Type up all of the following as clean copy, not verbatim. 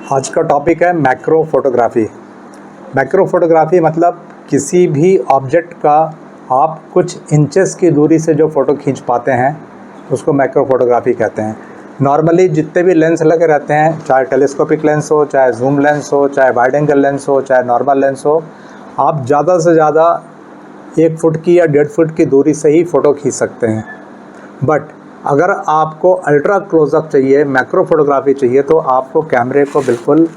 आज का टॉपिक है मैक्रो फोटोग्राफी। मैक्रो फोटोग्राफी मतलब किसी भी ऑब्जेक्ट का आप कुछ इंचेस की दूरी से जो फ़ोटो खींच पाते हैं उसको मैक्रो फोटोग्राफी कहते हैं। नॉर्मली जितने भी लेंस लगे रहते हैं, चाहे टेलीस्कोपिक लेंस हो, चाहे जूम लेंस हो, चाहे वाइड एंगल लेंस हो, चाहे नॉर्मल लेंस हो, आप ज़्यादा से ज़्यादा 1 फुट की या 1.5 फुट की दूरी से ही फ़ोटो खींच सकते हैं। बट अगर आपको अल्ट्रा क्लोज़अप चाहिए, मैक्रो फोटोग्राफी चाहिए, तो आपको कैमरे को बिल्कुल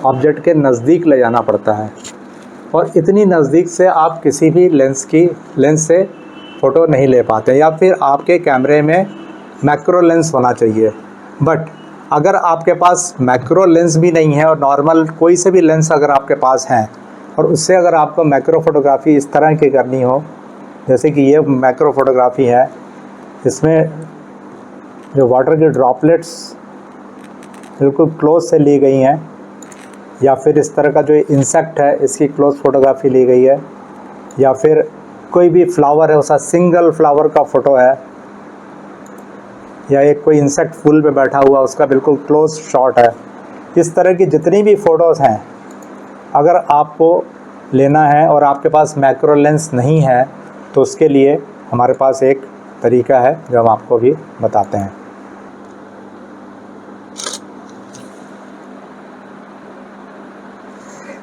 ऑब्जेक्ट के नज़दीक ले जाना पड़ता है और इतनी नज़दीक से आप किसी भी लेंस से फ़ोटो नहीं ले पाते, या फिर आपके कैमरे में मैक्रो लेंस होना चाहिए। बट अगर आपके पास मैक्रो लेंस भी नहीं है और नॉर्मल कोई से भी लेंस अगर आपके पास हैं और उससे अगर आपको मैक्रो फोटोग्राफी इस तरह की करनी हो, जैसे कि ये मैक्रो फोटोग्राफी है, इसमें जो वाटर की ड्रॉपलेट्स बिल्कुल क्लोज से ली गई हैं, या फिर इस तरह का जो इंसेक्ट है इसकी क्लोज फोटोग्राफी ली गई है, या फिर कोई भी फ्लावर है उसका सिंगल फ्लावर का फ़ोटो है, या एक कोई इंसेक्ट फूल पे बैठा हुआ उसका बिल्कुल क्लोज शॉट है। इस तरह की जितनी भी फ़ोटोज़ हैं, अगर आपको लेना है और आपके पास मैक्रो लेंस नहीं है तो उसके लिए हमारे पास एक तरीका है जो हम आपको भी बताते हैं।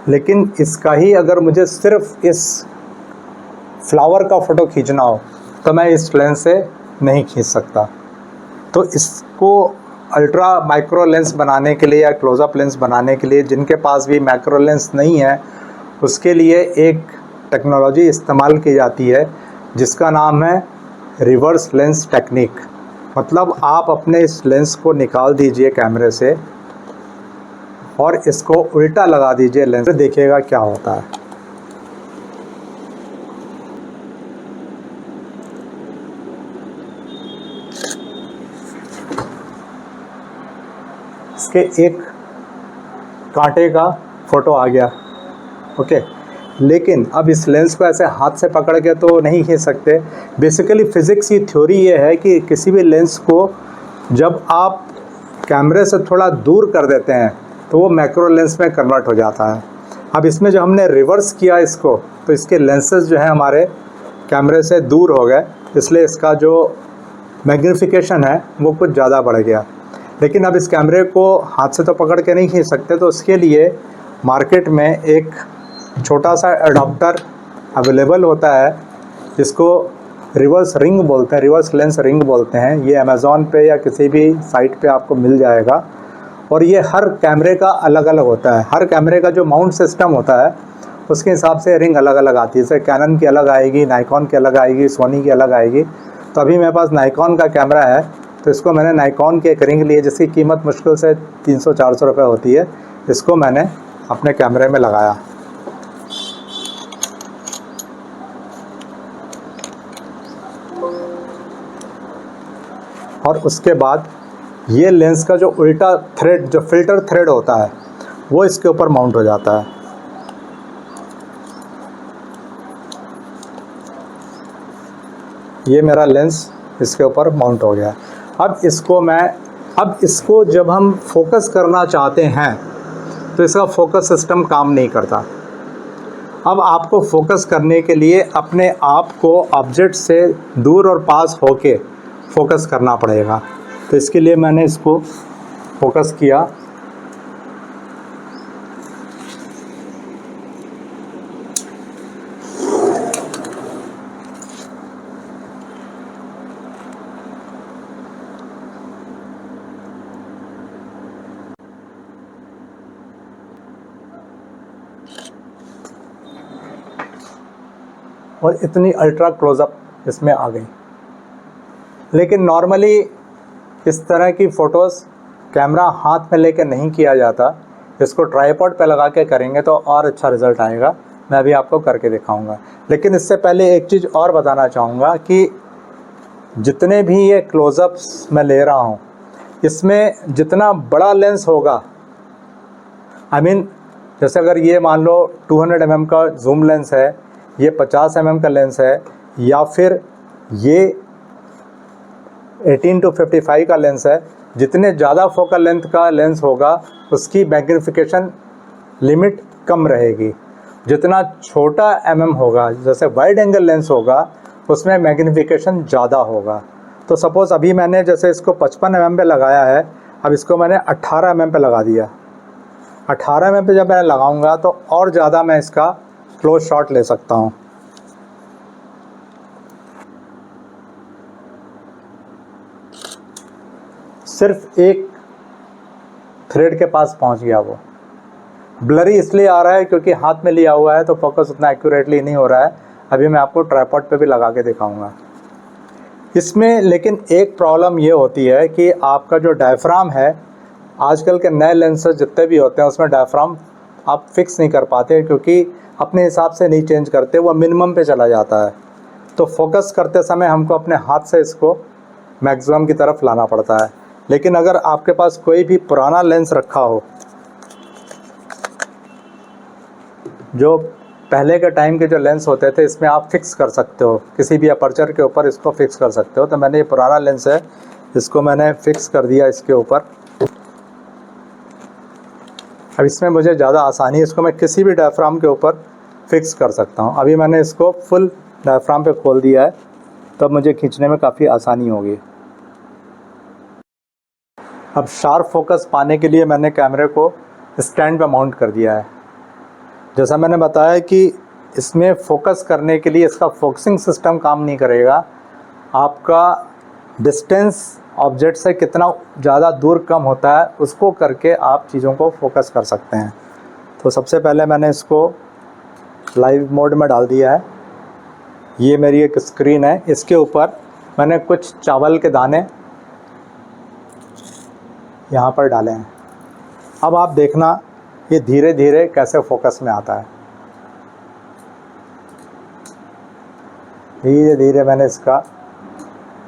लेकिन इसका ही अगर मुझे सिर्फ इस फ्लावर का फ़ोटो खींचना हो तो मैं इस लेंस से नहीं खींच सकता। तो इसको अल्ट्रा माइक्रो लेंस बनाने के लिए या क्लोज़अप लेंस बनाने के लिए जिनके पास भी मैक्रो लेंस नहीं है, उसके लिए एक टेक्नोलॉजी इस्तेमाल की जाती है जिसका नाम है रिवर्स लेंस टेक्निक। मतलब आप अपने इस लेंस को निकाल दीजिए कैमरे से और इसको उल्टा लगा दीजिए लेंस से, देखिएगा क्या होता है। इसके एक कांटे का फ़ोटो आ गया, ओके। लेकिन अब इस लेंस को ऐसे हाथ से पकड़ के तो नहीं खींच सकते। बेसिकली फ़िज़िक्स की थ्योरी ये है कि किसी भी लेंस को जब आप कैमरे से थोड़ा दूर कर देते हैं तो वो मैक्रो लेंस में कन्वर्ट हो जाता है। अब इसमें जो हमने रिवर्स किया इसको, तो इसके लेंसेज जो है हमारे कैमरे से दूर हो गए, इसलिए इसका जो मैग्नीफिकेशन है वो कुछ ज़्यादा बढ़ गया। लेकिन अब इस कैमरे को हाथ से तो पकड़ के नहीं खींच सकते, तो उसके लिए मार्केट में एक छोटा सा अडॉप्टर अवेलेबल होता है जिसको रिवर्स रिंग बोलते हैं, रिवर्स लेंस रिंग बोलते हैं। ये अमेज़ॉन पे या किसी भी साइट पे आपको मिल जाएगा और ये हर कैमरे का अलग अलग होता है। हर कैमरे का जो माउंट सिस्टम होता है उसके हिसाब से रिंग अलग अलग आती है। जैसे कैनन की अलग आएगी, नाइकॉन की अलग आएगी, सोनी की अलग आएगी। तो अभी मेरे पास नाइकॉन का कैमरा है, तो इसको मैंने नाइकॉन की एक रिंग ली है जिसकी कीमत मुश्किल से 300-400 रुपये होती है। इसको मैंने अपने कैमरे में लगाया और उसके बाद ये लेंस का जो उल्टा थ्रेड, जो फिल्टर थ्रेड होता है, वो इसके ऊपर माउंट हो जाता है। ये मेरा लेंस इसके ऊपर माउंट हो गया। अब इसको जब हम फोकस करना चाहते हैं तो इसका फोकस सिस्टम काम नहीं करता। अब आपको फोकस करने के लिए अपने आप को ऑब्जेक्ट से दूर और पास होके फोकस करना पड़ेगा। तो इसके लिए मैंने इसको फोकस किया, और इतनी अल्ट्रा क्लोज़अप इसमें आ गई। लेकिन नॉर्मली इस तरह की फ़ोटोज़ कैमरा हाथ में लेकर नहीं किया जाता, इसको ट्राइपॉड पे लगा के करेंगे तो और अच्छा रिज़ल्ट आएगा। मैं अभी आपको करके दिखाऊंगा। लेकिन इससे पहले एक चीज़ और बताना चाहूँगा कि जितने भी ये क्लोज़अप्स मैं ले रहा हूँ, इसमें जितना बड़ा लेंस होगा, जैसे अगर ये मान लो 200 mm का जूम लेंस है, ये 50 mm का लेंस है, या फिर ये 18 to 55 का लेंस है, जितने ज़्यादा फोकल लेंथ का लेंस होगा उसकी मैग्नीफिकेशन लिमिट कम रहेगी। जितना छोटा होगा, जैसे वाइड एंगल लेंस होगा, उसमें मैग्नीफिकेशन ज़्यादा होगा। तो सपोज़ अभी मैंने जैसे इसको 55 पे लगाया है, अब इसको मैंने 18 पे लगा दिया। 18 पे जब मैं लगाऊंगा तो और ज़्यादा मैं इसका क्लोज शॉट ले सकता हूँ। सिर्फ एक थ्रेड के पास पहुँच गया वो। ब्लरी इसलिए आ रहा है क्योंकि हाथ में लिया हुआ है तो फोकस उतना एक्यूरेटली नहीं हो रहा है। अभी मैं आपको ट्राइपॉड पे भी लगा के दिखाऊंगा इसमें। लेकिन एक प्रॉब्लम ये होती है कि आपका जो डायफ्राम है, आजकल के नए लेंसेज जितने भी होते हैं उसमें डायफ्राम आप फिक्स नहीं कर पाते, क्योंकि अपने हिसाब से नहीं चेंज करते, वो मिनिमम पे चला जाता है। तो फोकस करते समय हमको अपने हाथ से इसको मैक्सिमम की तरफ लाना पड़ता है। लेकिन अगर आपके पास कोई भी पुराना लेंस रखा हो, जो पहले के टाइम के जो लेंस होते थे, इसमें आप फिक्स कर सकते हो, किसी भी अपर्चर के ऊपर इसको फिक्स कर सकते हो। तो मैंने ये पुराना लेंस है, इसको मैंने फिक्स कर दिया इसके ऊपर। अब इसमें मुझे ज़्यादा आसानी है, इसको मैं किसी भी डायफ्राम के ऊपर फिक्स कर सकता हूँ। अभी मैंने इसको फुल डायफ्राम पे खोल दिया है, तब मुझे खींचने में काफ़ी आसानी होगी। अब शार्प फोकस पाने के लिए मैंने कैमरे को स्टैंड पे माउंट कर दिया है। जैसा मैंने बताया कि इसमें फोकस करने के लिए इसका फोकसिंग सिस्टम काम नहीं करेगा। आपका डिस्टेंस ऑब्जेक्ट से कितना ज़्यादा दूर कम होता है, उसको करके आप चीज़ों को फोकस कर सकते हैं। तो सबसे पहले मैंने इसको लाइव मोड में डाल दिया है। ये मेरी एक स्क्रीन है, इसके ऊपर मैंने कुछ चावल के दाने यहाँ पर डाले हैं। अब आप देखना ये धीरे धीरे कैसे फोकस में आता है। धीरे धीरे मैंने इसका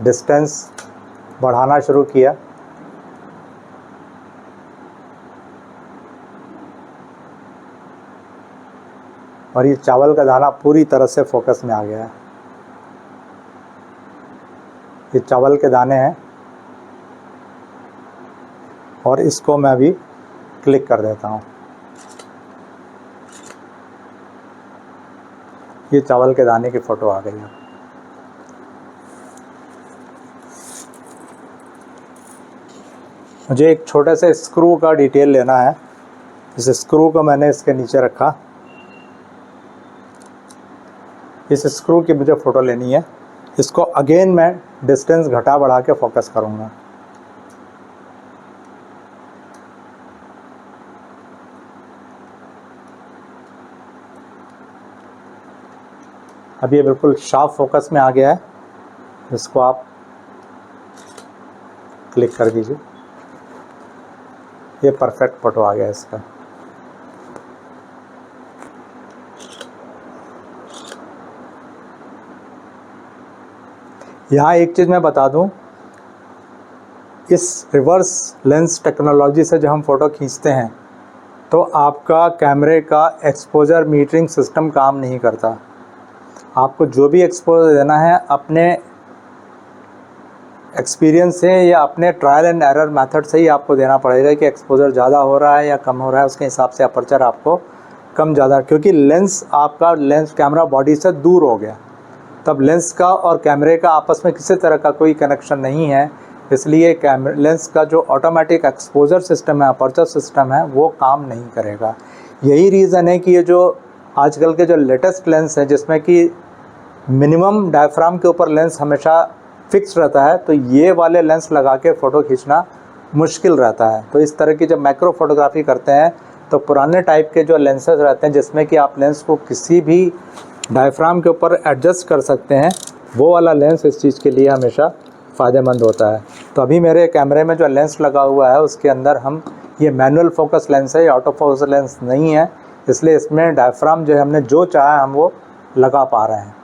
डिस्टेंस बढ़ाना शुरू किया। और ये चावल का दाना पूरी तरह से फोकस में आ गया है। ये चावल के दाने हैं और इसको मैं अभी क्लिक कर देता हूँ। ये चावल के दाने की फ़ोटो आ गई है। मुझे एक छोटे से स्क्रू का डिटेल लेना है। इस स्क्रू को मैंने इसके नीचे रखा। इस स्क्रू की मुझे फ़ोटो लेनी है। इसको अगेन मैं डिस्टेंस घटा बढ़ा के फोकस करूँगा। अब ये बिल्कुल शार्प फोकस में आ गया है। इसको आप क्लिक कर दीजिए। ये परफेक्ट फ़ोटो आ गया है इसका। यहाँ एक चीज़ मैं बता दूँ, इस रिवर्स लेंस टेक्नोलॉजी से जब हम फ़ोटो खींचते हैं तो आपका कैमरे का एक्सपोजर मीटरिंग सिस्टम काम नहीं करता। आपको जो भी एक्सपोजर देना है अपने एक्सपीरियंस से या अपने ट्रायल एंड एरर मेथड से ही आपको देना पड़ेगा कि एक्सपोजर ज़्यादा हो रहा है या कम हो रहा है। उसके हिसाब से अपर्चर आपको कम ज़्यादा, क्योंकि लेंस आपका कैमरा बॉडी से दूर हो गया, तब लेंस का और कैमरे का आपस में किसी तरह का कोई कनेक्शन नहीं है। इसलिए लेंस का जो ऑटोमेटिक एक्सपोजर सिस्टम है, अपर्चर सिस्टम है, वो काम नहीं करेगा। यही रीज़न है कि ये जो आजकल के जो लेटेस्ट लेंस हैं जिसमें कि मिनिमम डायफ्राम के ऊपर लेंस हमेशा फिक्स रहता है, तो ये वाले लेंस लगा के फ़ोटो खींचना मुश्किल रहता है। तो इस तरह की जब मैक्रो फोटोग्राफी करते हैं तो पुराने टाइप के जो लेंसेज रहते हैं जिसमें कि आप लेंस को किसी भी डायफ्राम के ऊपर एडजस्ट कर सकते हैं, वो वाला लेंस इस चीज़ के लिए हमेशा फ़ायदेमंद होता है। तो अभी मेरे कैमरे में जो लेंस लगा हुआ है उसके अंदर हम ये मैनुअल फोकस लेंस है, ये ऑटो फोकस लेंस नहीं है, इसलिए इसमें डायफ्राम जो है हमने जो चाहा हम वो लगा पा रहे हैं।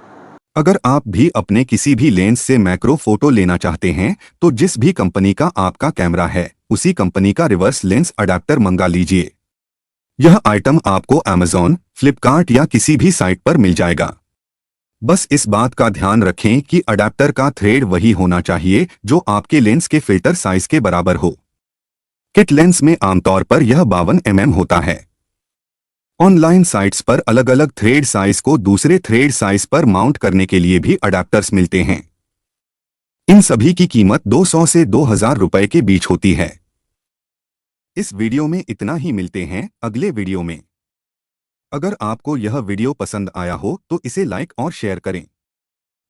अगर आप भी अपने किसी भी लेंस से मैक्रो फोटो लेना चाहते हैं तो जिस भी कंपनी का आपका कैमरा है उसी कंपनी का रिवर्स लेंस अडेप्टर मंगा लीजिए। यह आइटम आपको Amazon, फ्लिपकार्ट या किसी भी साइट पर मिल जाएगा। बस इस बात का ध्यान रखें कि अडेप्टर का थ्रेड वही होना चाहिए जो आपके लेंस के फिल्टर साइज के बराबर हो। किट लेंस में आमतौर पर यह 52 mm होता है। ऑनलाइन साइट्स पर अलग अलग थ्रेड साइज को दूसरे थ्रेड साइज पर माउंट करने के लिए भी अडेप्टर्स मिलते हैं। इन सभी की कीमत 200 से 2000 रुपए के बीच होती है। इस वीडियो में इतना ही, मिलते हैं अगले वीडियो में। अगर आपको यह वीडियो पसंद आया हो तो इसे लाइक और शेयर करें।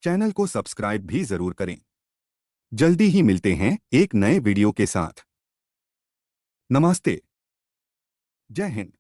चैनल को सब्सक्राइब भी जरूर करें। जल्दी ही मिलते हैं एक नए वीडियो के साथ। नमस्ते। जय हिंद।